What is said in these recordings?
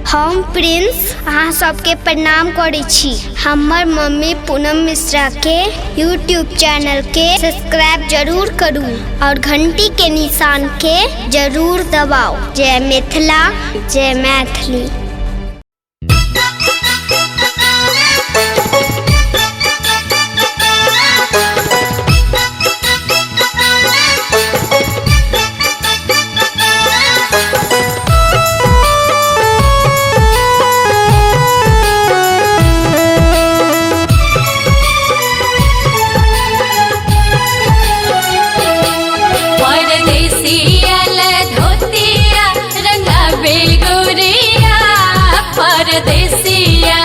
हम प्रिंस अहाँ सबके प्रणाम करै छी। हमर मम्मी पूनम मिश्रा के यूट्यूब चैनल के सब्सक्राइब जरूर करू और घंटी के निशान के जरूर दबाओ। जय मिथिला, जय मैथिली। परदेसिया धोतिया रंगावे गोरिया परदेसिया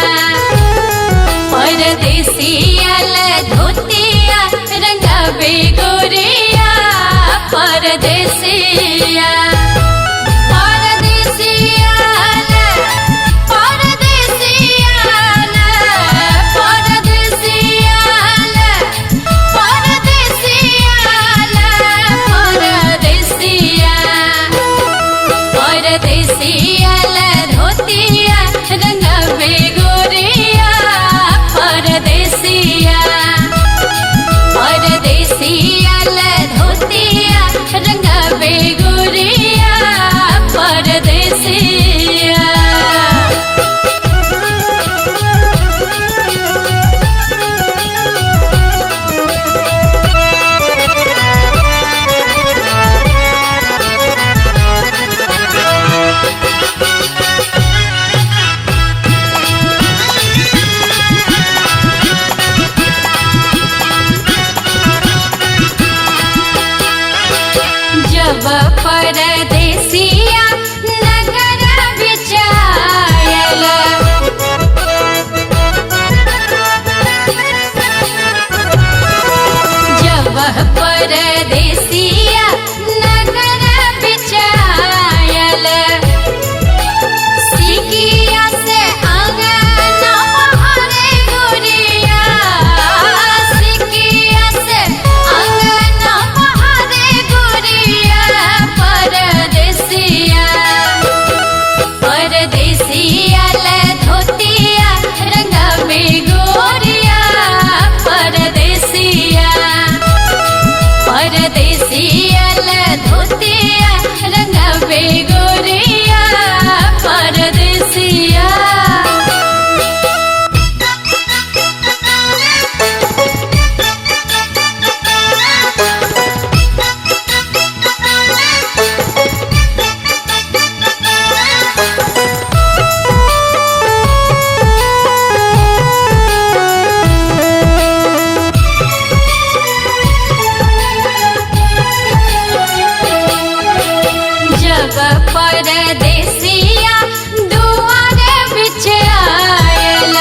परदेसिया नगर बिचायल जब परदेसिया नगर बिचायल सिकिया से आंगन बहारे गोरिया सिकिया से आंगन बहारे गोरिया परदेसिया धोतिया रंगावे गोरिया परदेसिया धोतिया रंगावे गोरिया परदेसिया। परदेसिया दुआर बिच आयल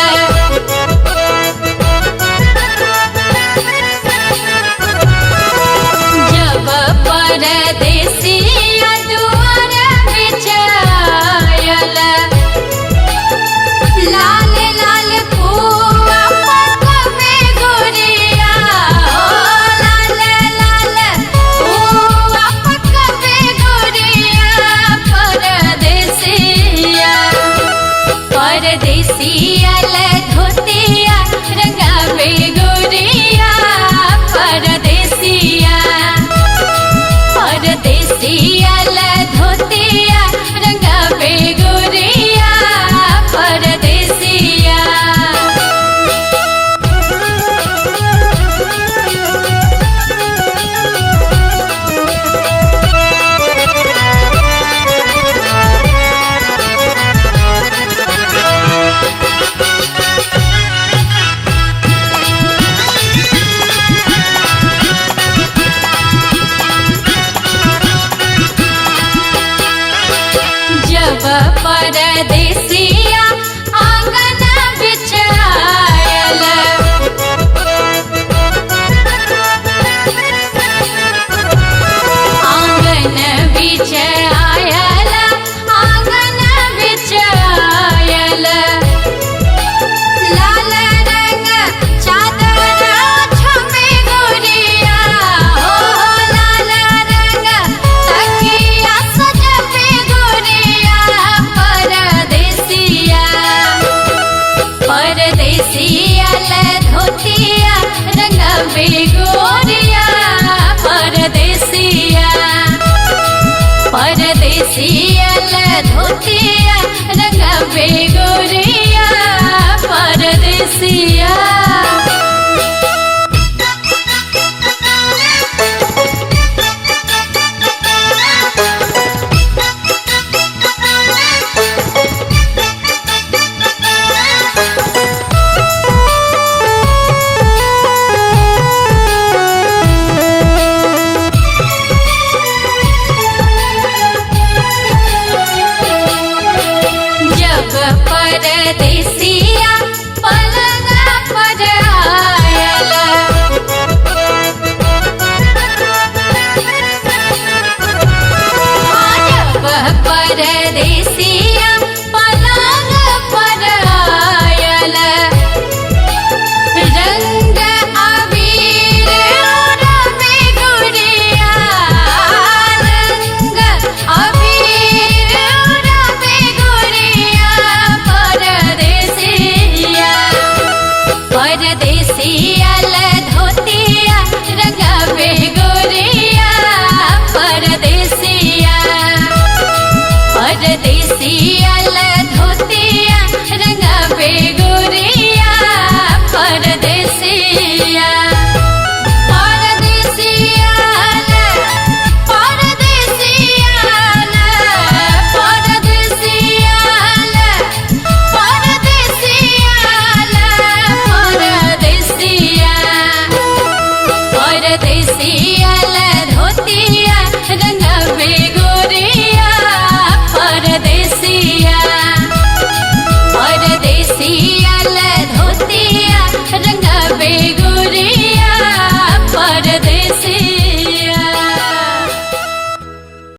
जब परदेसिया दुआर बिच आयल लाल लाल पुआ पकवे गोरिया लाल लाल पुआ पकवे गोरिया परदेसिया धोतिया रंगावे गोरिया परदेसिया धोतिया रंगावे गोरिया परदेसिया। जब परदेसिया आंगन बिच आयल आंगन बिच आयल आंगन बिच आयल लाल रंग चादर छमे गोरिया हो लाल रंग तकिया सजबे गोरिया परदेसिया सियल धोती